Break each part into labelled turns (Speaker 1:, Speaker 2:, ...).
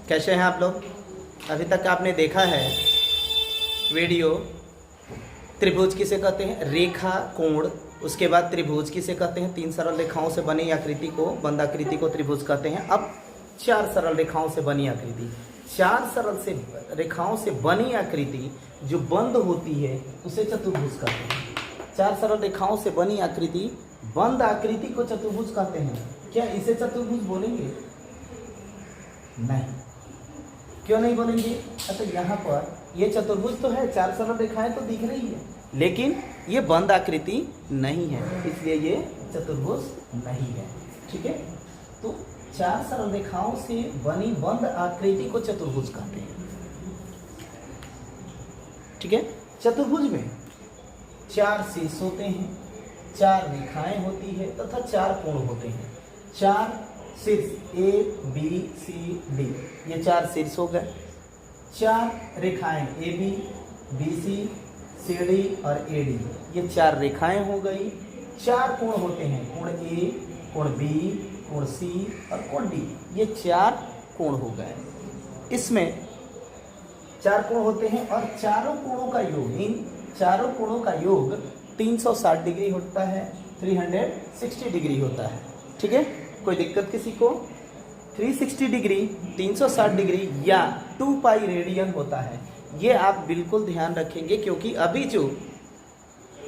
Speaker 1: कैसे हैं आप लोग? अभी तक आपने देखा है वीडियो, त्रिभुज किसे कहते हैं, रेखा, कोण, उसके बाद त्रिभुज किसे कहते हैं, 3 सरल रेखाओं से बनी आकृति को, बंद आकृति को त्रिभुज कहते हैं। अब 4 सरल रेखाओं से बनी आकृति, 4 सरल से रेखाओं से बनी आकृति जो बंद होती है उसे चतुर्भुज कहते हैं। 4 सरल रेखाओं से बनी आकृति, बंद आकृति को चतुर्भुज कहते हैं। क्या इसे चतुर्भुज बोलेंगे? नहीं। क्यों नहीं बोलेंगे? तो यहाँ पर ये चतुर्भुज तो है, 4 सरल रेखाएं तो दिख रही है, लेकिन ये बंद आकृति नहीं है, इसलिए ये चतुर्भुज नहीं है। ठीक है, तो 4 सरल रेखाओं से बनी बंद आकृति को चतुर्भुज कहते हैं। ठीक है, चतुर्भुज में 4 शीर्ष होते हैं, 4 रेखाएं होती है तथा 4 कोण होते हैं। 4 शीर्ष A B C D, ये 4 शीर्ष हो गए। 4 रेखाएं AB BC CD और AD, ये 4 रेखाएं हो गई। 4 कोण होते हैं, कोण A, कोण B, कोण C और कोण D, ये 4 कोण हो गए। इसमें 4 कोण होते हैं और चारों कोणों का योग, इन चारों कोणों का योग 360 डिग्री होता है, 360 डिग्री होता है। ठीक है, कोई दिक्कत किसी को? 360 डिग्री, 360 डिग्री या 2 पाई रेडियन होता है। ये आप बिल्कुल ध्यान रखेंगे, क्योंकि अभी जो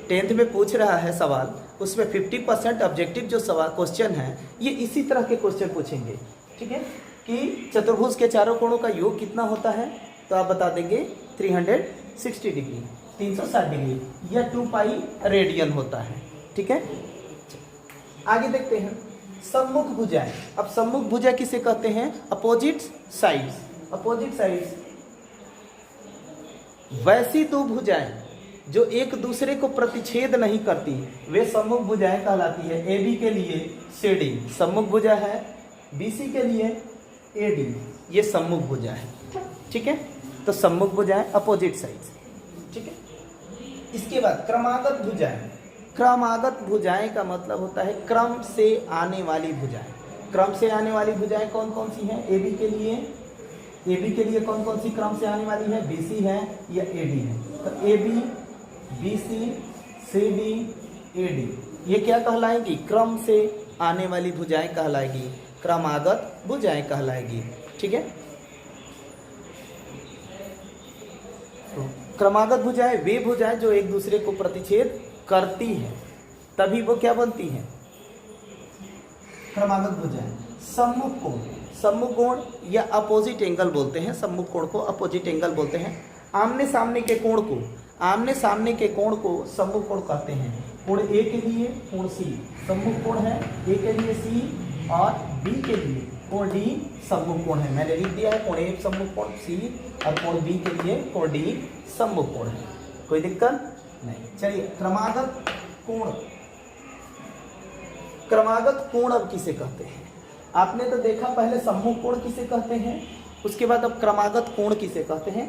Speaker 1: 10th में पूछ रहा है सवाल, उसमें 50% ऑब्जेक्टिव जो सवाल क्वेश्चन है, ये इसी तरह के क्वेश्चन पूछेंगे। ठीक है, कि चतुर्भुज के चारों कोणों का योग कितना होता है, तो आप बता देंगे 360 डिग्री, 360 डिग्री या 2 पाई रेडियन होता है। ठीक है, आगे देखते हैं सम्मुख भुजाएं। अब सम्मुख भुजा किसे कहते हैं? Opposite sides. अपोजिट साइड्स, वैसी 2 भुजाएं जो एक दूसरे को प्रतिच्छेद नहीं करती, वे सम्मुख भुजाएं कहलाती है। AB के लिए CD सम्मुख भुजा है, BC के लिए AD ये सम्मुख भुजा है। ठीक है, तो सम्मुख भुजाएं अपोजिट साइड्स। ठीक है, इसके बाद क्रमागत भुजाएं। क्रमागत भुजाएं का मतलब होता है क्रम से आने वाली भुजाएं। क्रम से आने वाली भुजाएं कौन कौन सी हैं? AB के लिए कौन कौन सी क्रम से आने वाली है? BC है या AD है? तो AB BC CD AD ये क्या कहलाएगी? क्रम से आने वाली भुजाएं कहलाएगी, क्रमागत भुजाएं कहलाएगी। ठीक है, तो क्रमागत भुजाएं वे भुजाएं जो एक दूसरे को प्रतिच्छेद करती है, तभी वो क्या बनती है? क्रमागत भुजाएं। सम्मुख कोण, सम्मुख कोण या अपोजिट एंगल बोलते हैं, सम्मुख कोण को अपोजिट एंगल बोलते हैं। आमने सामने के कोण को, आमने सामने के कोण को सम्मुख कोण कहते हैं। कोण A के लिए कोण C सम्मुख कोण है, A के लिए C और B के लिए कोण D सम्मुख कोण है। मैंने लिख दिया है, कोण A सम्मुख कोण C और कोण B के लिए कोण D सम्मुख कोण है। कोई दिक्कत नहीं। चलिए, क्रमागत कोण। क्रमागत कोण अब किसे कहते हैं? आपने तो देखा पहले सम्मुख कोण किसे कहते हैं, उसके बाद अब क्रमागत कोण किसे कहते हैं।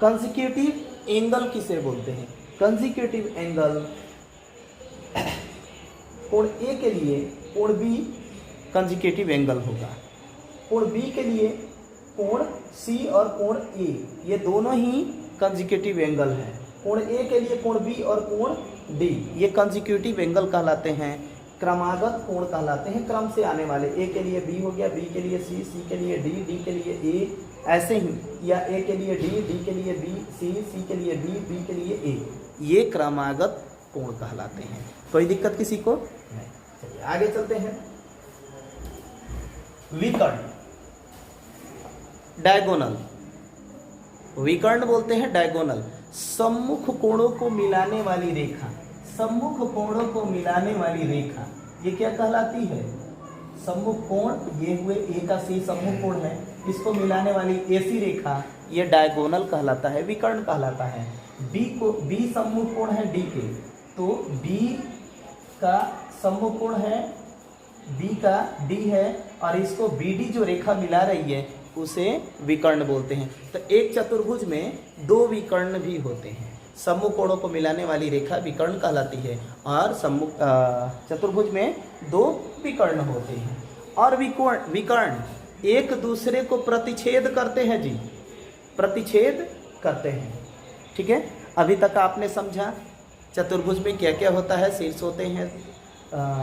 Speaker 1: कंसेक्यूटिव एंगल किसे बोलते हैं? कंसेक्यूटिव एंगल, कोण A के लिए कोण B कंसेक्यूटिव एंगल होगा, कोण B के लिए कोण C और कोण A ये दोनों ही कंसेक्यूटिव एंगल हैं। कोण A के लिए कोण B और कोण D ये कंसेक्यूटिव एंगल कहलाते हैं, क्रमागत कोण कहलाते हैं। क्रम से आने वाले, A के लिए B हो गया, B के लिए C, C के लिए D, D के लिए A, ऐसे ही, या A के लिए D, D के लिए B, C के लिए B, B के लिए A, ये क्रमागत कोण कहलाते हैं। कोई दिक्कत किसी को नहीं। चलिए आगे चलते हैं। विकर्ण, डायगोनल, विकर्ण बोलते हैं डायगोनल। सम्मुख कोणों को मिलाने वाली रेखा, सम्मुख कोणों को मिलाने वाली रेखा ये क्या कहलाती है? सम्मुख कोण, ये हुए A का C सम्मुख कोण है, इसको मिलाने वाली AC रेखा ये डायगोनल कहलाता है, विकर्ण कहलाता है। B सम्मुख कोण है D के, तो B का सम्मुख कोण है, B का D है और इसको BD जो रेखा मिला रही है उसे विकर्ण बोलते हैं। तो एक चतुर्भुज में 2 विकर्ण भी होते हैं। सम्मुख कोणों को मिलाने वाली रेखा विकर्ण कहलाती है और चतुर्भुज में 2 विकर्ण होते हैं। और विकर्ण एक दूसरे को प्रतिच्छेद करते हैं जी, प्रतिच्छेद करते हैं। ठीक है, अभी तक आपने समझा चतुर्भुज में क्या क्या होता है। शीर्ष होते हैं,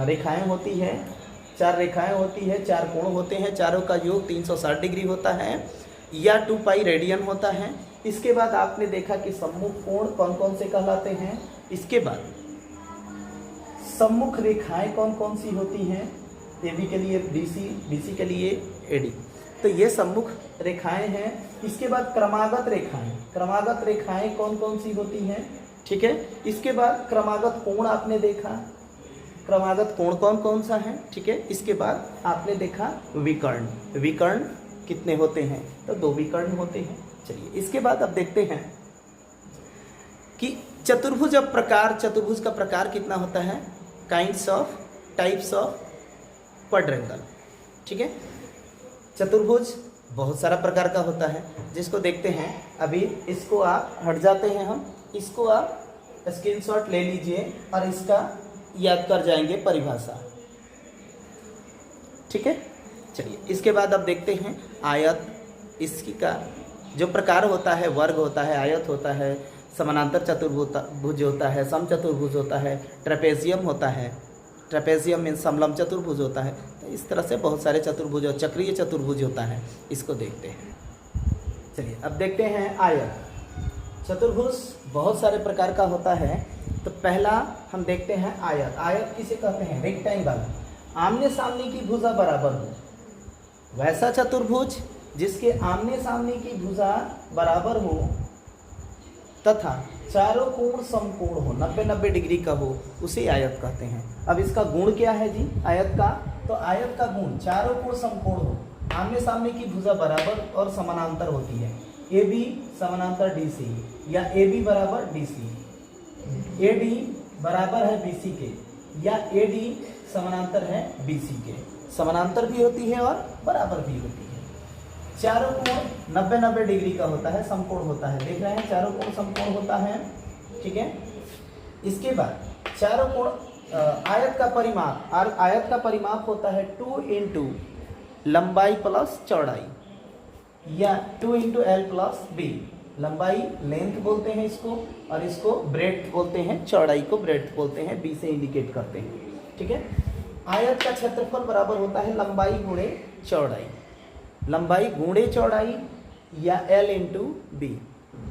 Speaker 1: रेखाएं होती हैं, 4 रेखाएं होती है, 4 कोण होते हैं, चारों का योग 360 डिग्री होता है या 2 पाई रेडियन होता है। इसके बाद आपने देखा कि सम्मुख कोण कौन कौन से कहलाते हैं। इसके बाद सम्मुख रेखाएं कौन कौन सी होती हैं, AB के लिए BC, BC के लिए AD, तो ये सम्मुख रेखाएं हैं। इसके बाद क्रमागत रेखाएं, क्रमागत रेखाएं कौन कौन सी होती हैं। ठीक है, इसके बाद क्रमागत कोण आपने देखा, क्रमागत कोण कौन कौन सा है। ठीक है, इसके बाद आपने देखा विकर्ण, विकर्ण कितने होते हैं, तो 2 विकर्ण होते हैं। चलिए इसके बाद अब देखते हैं कि चतुर्भुज प्रकार, चतुर्भुज का प्रकार कितना होता है, kinds of, types of quadrangle. ठीक है, चतुर्भुज बहुत सारा प्रकार का होता है जिसको देखते हैं। अभी इसको आप हट जाते हैं, हम इसको आप स्क्रीनशॉट ले लीजिए और इसका याद कर जाएंगे परिभाषा। ठीक है, चलिए इसके बाद अब देखते हैं आयत। इसकी का जो प्रकार होता है, वर्ग होता है, आयत होता है, समानांतर चतुर्भुज होता है, समचतुर्भुज होता है, ट्रेपेजियम होता है, ट्रेपेजियम मीन्स समलंब चतुर्भुज होता है। तो इस तरह से बहुत सारे चतुर्भुज और चक्रीय चतुर्भुज होता है, इसको देखते हैं। चलिए अब देखते हैं आयत। चतुर्भुज बहुत सारे प्रकार का होता है। तो पहला हम देखते हैं आयत। आयत किसे कहते हैं, रेक्टेंगल, आमने सामने की भुजा बराबर हो, वैसा चतुर्भुज जिसके आमने सामने की भुजा बराबर हो तथा चारों कोण समकोण हो, 90-90 डिग्री का हो, उसे आयत कहते हैं। अब इसका गुण क्या है जी आयत का, तो आयत का गुण चारों कोण समकोण हो, आमने सामने की भुजा बराबर और समानांतर होती है। AB समानांतर DC या AB बराबर DC, AD बराबर है BC के या AD समानांतर है BC के, समानांतर भी होती है और बराबर भी होती है। चारों कोण 90-90 डिग्री का होता है, समकोण होता है, देख रहे हैं चारों कोण समकोण होता है। ठीक है, इसके बाद चारों कोण आयत का परिमाप, आयत का परिमाप होता है 2 इंटू लंबाई प्लस चौड़ाई या 2 इंटू L प्लस B। लंबाई लेंथ बोलते हैं इसको और इसको ब्रेड्थ बोलते हैं, चौड़ाई को ब्रेड्थ बोलते हैं, B से इंडिकेट करते हैं। ठीक है, आयत का क्षेत्रफल बराबर होता है लंबाई गुणे चौड़ाई, लंबाई गुणे चौड़ाई या L इंटू B।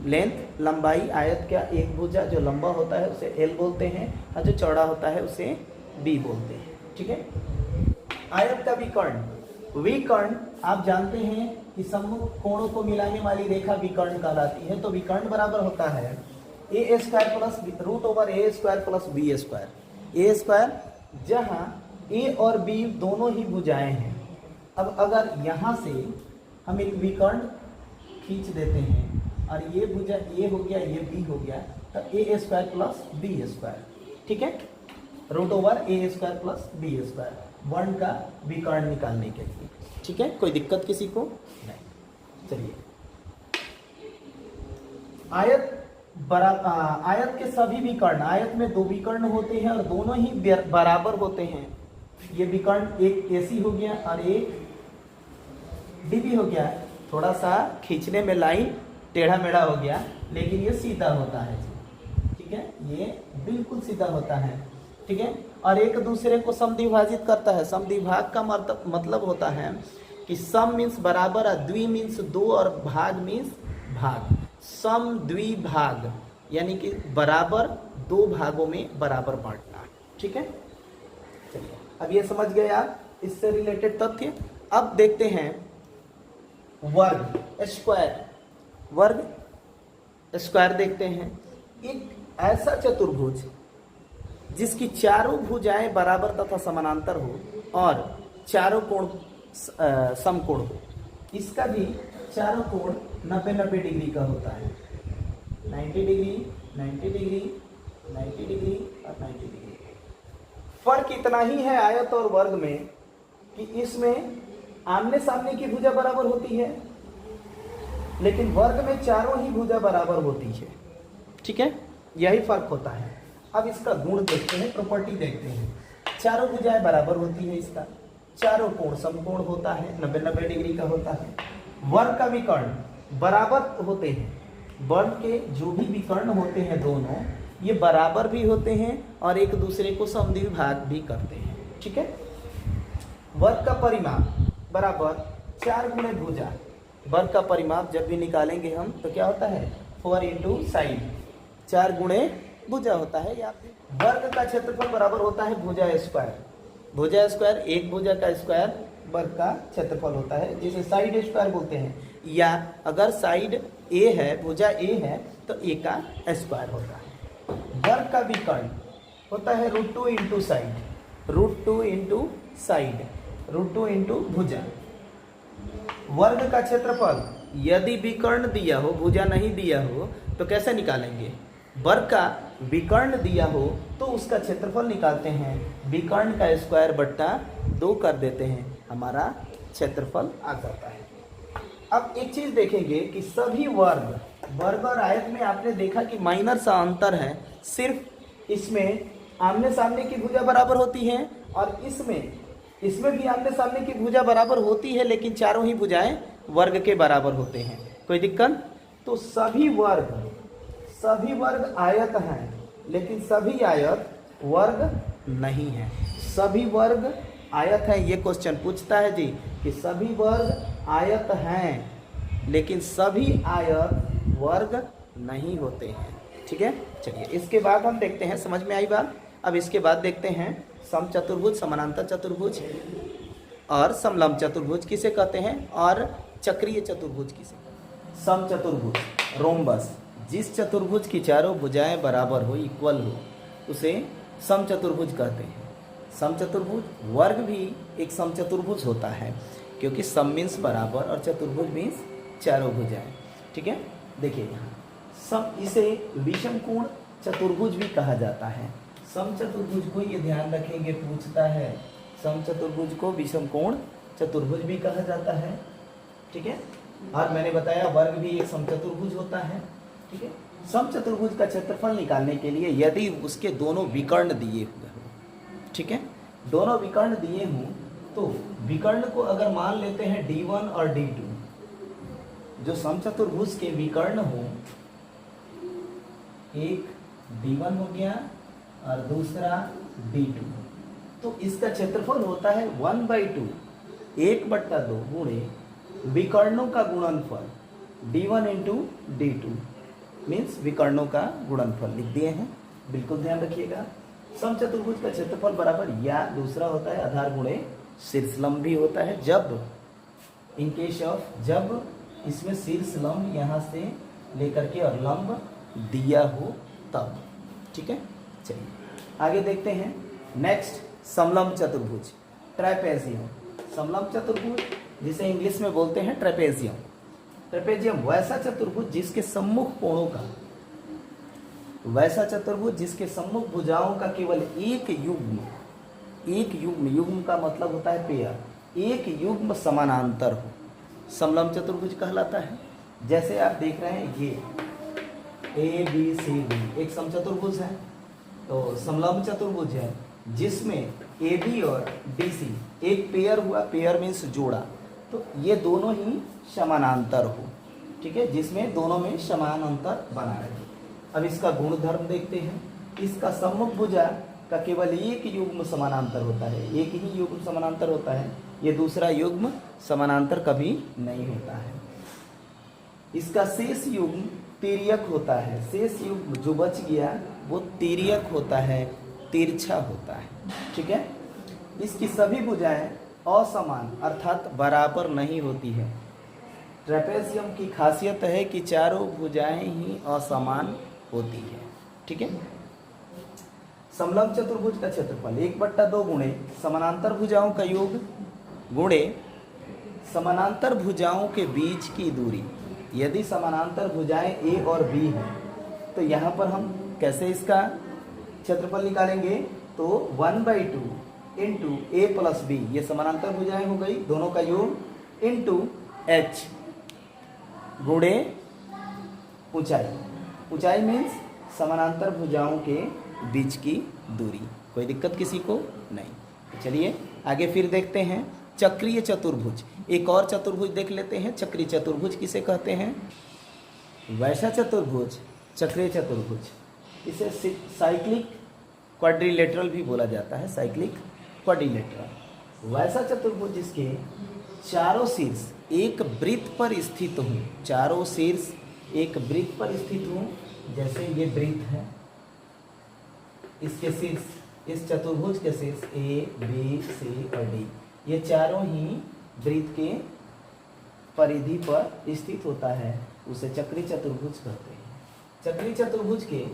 Speaker 1: लेंथ लंबाई आयत का एक भुजा जो लंबा होता है उसे L बोलते हैं और जो चौड़ा होता है उसे B बोलते हैं। ठीक है, आयत का विकर्ण, विकर्ण आप जानते हैं कि सम्मुख कोणों को मिलाने वाली रेखा विकर्ण कहलाती है। तो विकर्ण बराबर होता है a square plus √a square plus b square, a square जहां a और b दोनों ही भुजाएं हैं। अब अगर यहाँ से हम एक विकर्ण खींच देते हैं और ये भुजा a हो गया, ये b हो गया, तब a square plus b square. ठीक है, √a square plus b square, वर्ण का विकर्ण निकालने के लिए। ठीक है, कोई दिक्कत किसी को नहीं। चलिए आयत के सभी विकर्ण, आयत में 2 विकर्ण होते हैं और दोनों ही बराबर होते हैं। ये विकर्ण एक AC हो गया और एक DB हो गया। थोड़ा सा खींचने में लाइन टेढ़ा मेढ़ा हो गया, लेकिन ये सीधा होता है। ठीक है, ये बिल्कुल सीधा होता है। ठीक है, और एक दूसरे को समद्विभाजित करता है। समद्विभाग का मतलब होता है कि सम मीन्स बराबर और द्वि मीन्स 2 और भाग मीन्स भाग। सम द्विभाग यानी कि बराबर 2 भागों में बराबर बांटना। ठीक है, चलिए अब ये समझ गए आप इससे रिलेटेड तथ्य। अब देखते हैं वर्ग, स्क्वायर, वर्ग स्क्वायर देखते हैं। एक ऐसा चतुर्भुज जिसकी चारों भुजाएं बराबर तथा समानांतर हो और चारों कोण समकोण हो। इसका भी चारों कोण 90-90 डिग्री का होता है, 90 डिग्री, 90 डिग्री, 90 डिग्री और 90 डिग्री। फर्क इतना ही है आयत और वर्ग में कि इसमें आमने सामने की भुजा बराबर होती है, लेकिन वर्ग में चारों ही भुजा बराबर होती है। ठीक है, यही फर्क होता है। अब इसका गुण देखते हैं, प्रॉपर्टी देखते हैं। चारों भुजाएं बराबर होती है इसका, चारों कोण समकोण होता है, 90-90 डिग्री का होता है। वर्ग का विकर्ण बराबर होते हैं, वर्ग के जो भी विकर्ण होते हैं दोनों ये बराबर भी होते हैं और एक दूसरे को समद्विभाग भी करते हैं, ठीक है। वर्ग का परिमाप बराबर 4 गुणे भुजा। वर्ग का परिमाप जब भी निकालेंगे हम तो क्या होता है 4 इंटू साइड, 4 गुणे भुजा होता है। या वर्ग का क्षेत्रफल बराबर होता है भुजा स्क्वायर। भुजा स्क्वायर एक भुजा का स्क्वायर वर्ग का क्षेत्रफल होता है, जिसे साइड स्क्वायर बोलते हैं। या अगर साइड ए है, भुजा ए है तो ए का स्क्वायर होता है। वर्ग का विकर्ण होता है √2 into side, √2 into side, √2 into भुजा। वर्ग का क्षेत्रफल यदि विकर्ण दिया हो, भुजा नहीं दिया हो तो कैसे निकालेंगे? वर्ग का विकर्ण दिया हो तो उसका क्षेत्रफल निकालते हैं, विकर्ण का स्क्वायर बट्टा 2 कर देते हैं, हमारा क्षेत्रफल आ जाता है। अब एक चीज देखेंगे कि सभी वर्ग और आयत में आपने देखा कि माइनर सा अंतर है, सिर्फ इसमें आमने सामने की भुजा बराबर होती है और इसमें भी आमने सामने की भुजा बराबर होती है, लेकिन चारों ही भुजाएं वर्ग के बराबर होते हैं। कोई दिक्कत? तो सभी वर्ग आयत हैं, लेकिन सभी आयत वर्ग नहीं है। सभी वर्ग आयत हैं, ये क्वेश्चन पूछता है जी कि सभी वर्ग आयत हैं लेकिन सभी आयत वर्ग नहीं होते हैं, ठीक है। चलिए इसके बाद हम देखते हैं, समझ में आई बात। अब इसके बाद देखते हैं समचतुर्भुज, समानांतर चतुर्भुज और समलंब चतुर्भुज किसे कहते हैं और चक्रीय चतुर्भुज किसे कहते हैं। समचतुर्भुज रोम्बस, जिस चतुर्भुज की चारों भुजाएं बराबर हो, इक्वल हो, उसे समचतुर्भुज कहते हैं। समचतुर्भुज वर्ग भी एक समचतुर्भुज होता है, क्योंकि सम मीन्स बराबर और चतुर्भुज मीन्स चारों भुजाएं, ठीक है। देखिए यहाँ इसे विषमकोण चतुर्भुज भी कहा जाता है। समचतुर्भुज को ये ध्यान रखेंगे, पूछता है समचतुर्भुज को विषमकोण चतुर्भुज भी कहा जाता है, ठीक है। और मैंने बताया वर्ग भी एक समचतुर्भुज होता है, ठीक है। समचतुर्भुज का क्षेत्रफल निकालने के लिए यदि उसके दोनों विकर्ण दिए हुए हो, ठीक है, दोनों विकर्ण दिए हों तो विकर्ण को अगर मान लेते हैं D1 और D2, जो समचतुर्भुज के विकर्ण हो, एक D1 हो गया और दूसरा D2, तो इसका क्षेत्रफल होता है 1/2, 1/2 गुणे विकर्णों का गुणनफल D1 इंटू D2, मीन्स विकर्णों का गुणनफल लिख दिए हैं, बिल्कुल ध्यान रखिएगा। समचतुर्भुज का क्षेत्रफल बराबर, या दूसरा होता है आधार गुणे शीर्षलंब भी होता है, जब इन केस ऑफ जब इसमें शीर्षलंब यहाँ से लेकर के और लंब दिया हो तब, ठीक है। चलिए आगे देखते हैं। नेक्स्ट समलंब चतुर्भुज, ट्रैपेजियम। समलंब चतुर्भुज जिसे इंग्लिश में बोलते हैं ट्रैपेजियम। ट्रैपेजियम वैसा चतुर्भुज जिसके सम्मुख कोणों का, वैसा चतुर्भुज जिसके सम्मुख भुजाओं का केवल एक युग्म का मतलब होता है पेयर, एक युग्म समानांतर हो, समलंब चतुर्भुज कहलाता है। जैसे आप देख रहे हैं ये ABCD एक समचतुर्भुज है, तो समलंब चतुर्भुज है जिसमें AB और BC एक पेयर हुआ, पेयर मीन्स जोड़ा, तो ये दोनों ही समानांतर हो, ठीक है, जिसमें दोनों में समान अंतर बना रहे। अब इसका गुणधर्म देखते हैं। इसका सम्मुख भुजा का केवल एक युग्म समानांतर होता है, एक ही युग्म समानांतर होता है, ये दूसरा युग्म समानांतर कभी नहीं होता है। इसका शेष युग्म तिर्यक होता है, शेष युग्म जो बच गया वो तिर्यक होता है, तिरछा होता है, ठीक है। इसकी सभी भुजाएं असमान अर्थात बराबर नहीं होती है। ट्रेपेजियम की खासियत है कि चारों भुजाएं ही असमान होती है, ठीक है। समलंब चतुर्भुज का क्षेत्रफल 1/2 गुणे समानांतर भुजाओं का योग गुणे समानांतर भुजाओं के बीच की दूरी। यदि समानांतर भुजाएं A और B हैं तो यहाँ पर हम कैसे इसका क्षेत्रफल निकालेंगे? तो 1/2 इंटू A प्लस B, ये समानांतर भुजाएं हो गई, दोनों का योग, इंटू H गुणे ऊंचाई। ऊंचाई मीन्स समानांतर भुजाओं के बीच की दूरी। कोई दिक्कत किसी को नहीं। चलिए आगे फिर देखते हैं चक्रीय चतुर्भुज। एक और चतुर्भुज देख लेते हैं। चक्रीय चतुर्भुज किसे कहते हैं? वैसा चतुर्भुज, चक्रीय चतुर्भुज, इसे साइक्लिक क्वाड्रिलेटरल भी बोला जाता है, साइक्लिक क्वाड्रिलेटरल। वैसा चतुर्भुज जिसके चारों शीर्ष एक वृत्त पर स्थित हों, चारों शीर्ष एक वृत्त पर स्थित हों। जैसे ये वृत्त है, इसके शीर्ष, इस चतुर्भुज के शीर्ष ए बी सी और डी, ये चारों ही वृत्त के परिधि पर स्थित होता है, उसे चक्रीय चतुर्भुज कहते हैं। चक्रीय चतुर्भुज के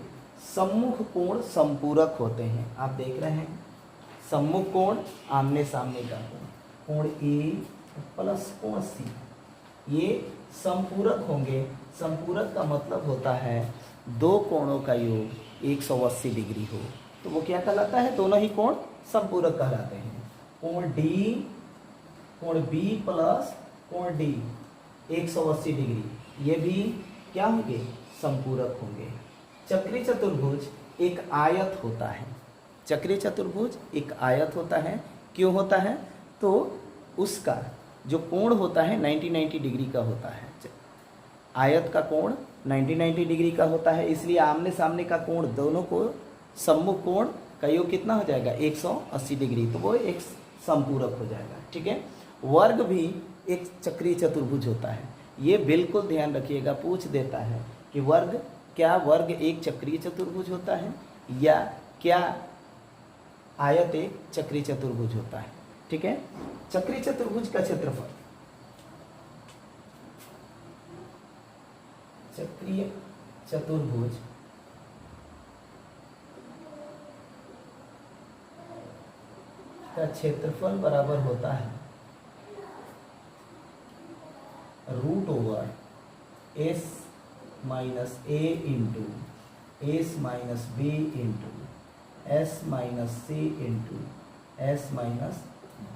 Speaker 1: सम्मुख कोण संपूरक होते हैं। आप देख रहे हैं सम्मुख कोण आमने सामने का कोण ए प्लस कोण सी, ये संपूरक होंगे। संपूरक का मतलब होता है दो कोणों का योग 180 डिग्री हो, तो वो क्या कहलाता है? दोनों ही कोण संपूरक कहलाते हैं। कोण डी, कोण बी प्लस कोण डी 180 डिग्री, ये भी क्या होंगे? संपूरक होंगे। चक्रीय चतुर्भुज एक आयत होता है। चक्रीय चतुर्भुज एक आयत होता है। क्यों होता है? तो उसका जो कोण होता है 90 डिग्री का होता है। आयत का कोण 90 डिग्री का होता है, इसलिए आमने सामने का कोण दोनों को सम्मुख कोण का योग कितना हो जाएगा? 180 डिग्री, तो वो एक संपूरक हो जाएगा। ठीक है। वर्ग भी एक चक्रीय चतुर्भुज होता है। ये बिल्कुल ध्यान रखिएगा, पूछ देता है कि वर्ग, क्या वर्ग एक चक्रीय चतुर्भुज होता है या क्या आयत एक चक्रीय चतुर्भुज होता है? ठीक है। चक्रीय चतुर्भुज का क्षेत्रफल, चक्रीय चतुर्भुज का क्षेत्रफल बराबर होता है √/(s - a) इंटू (s - b) इंटू (s - c) इंटू (s - d).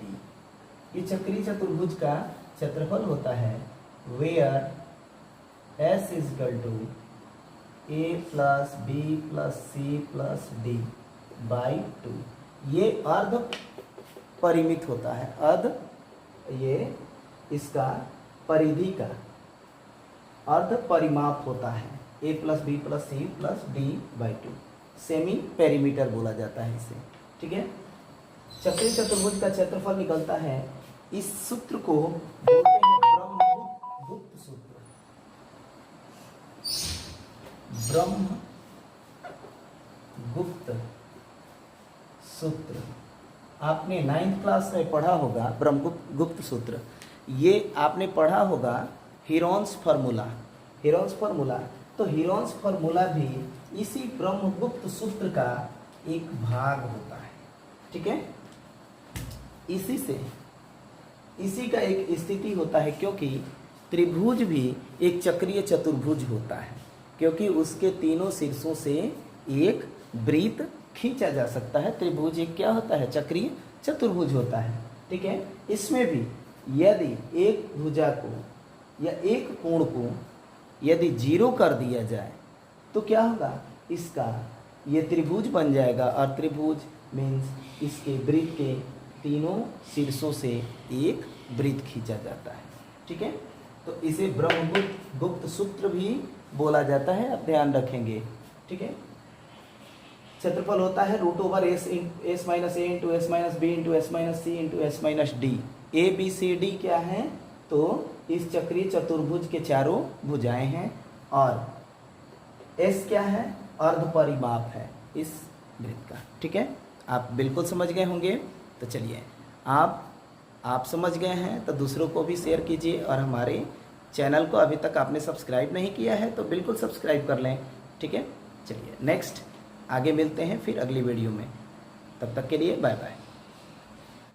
Speaker 1: ये चक्रीय चतुर्भुज का क्षेत्रफल होता है where s = a + b + c + d / 2। ये अर्ध परिमित होता है। अर्ध, ये इसका परिधि का अर्ध परिमाप होता है। a + b + c + d / 2, semi perimeter बोला जाता है इसे। ठीक है। चक्रीय चतुर्भुज का क्षेत्रफल निकलता है, इस सूत्र को बोलते हैं ब्रह्मगुप्त सूत्र। ब्रह्मगुप्त सूत्र आपने 9th क्लास में पढ़ा होगा। ब्रह्मगुप्त सूत्र ये आपने पढ़ा होगा हीरोन्स फार्मूला। हीरोन्स फार्मूला, तो हीरोन्स फार्मूला भी इसी ब्रह्मगुप्त सूत्र का एक भाग होता है। ठीक है। इसी का एक स्थिति होता है, क्योंकि त्रिभुज भी एक चक्रीय चतुर्भुज होता है, क्योंकि उसके तीनों शीर्षों से एक वृत्त खींचा जा सकता है। त्रिभुज एक क्या होता है? चक्रीय चतुर्भुज होता है। ठीक है। इसमें भी यदि एक भुजा को या एक कोण को यदि 0 कर दिया जाए तो क्या होगा? इसका ये त्रिभुज बन जाएगा, और त्रिभुज मीन्स इसके वृत्त के तीनों शीर्षों से एक वृत्त खींचा जाता है। ठीक है। तो इसे ब्रह्मगुप्त सूत्र भी बोला जाता है, आप ध्यान रखेंगे। ठीक है। क्षेत्रफल होता है √/(s - a) into (s - b) into (s - c) into (s - d). a b c d क्या है? तो इस चक्रीय चतुर्भुज के चारों भुजाएं हैं, और s क्या है? अर्ध परिमाप है इस वृत्त का। ठीक है। आप बिल्कुल समझ गए होंगे। तो चलिए, आप समझ गए हैं तो दूसरों को भी शेयर कीजिए, और हमारे चैनल को अभी तक आपने सब्सक्राइब नहीं किया है तो बिल्कुल सब्सक्राइब कर लें। ठीक है। चलिए नेक्स्ट आगे मिलते हैं फिर अगली वीडियो में। तब तक के लिए बाय बाय।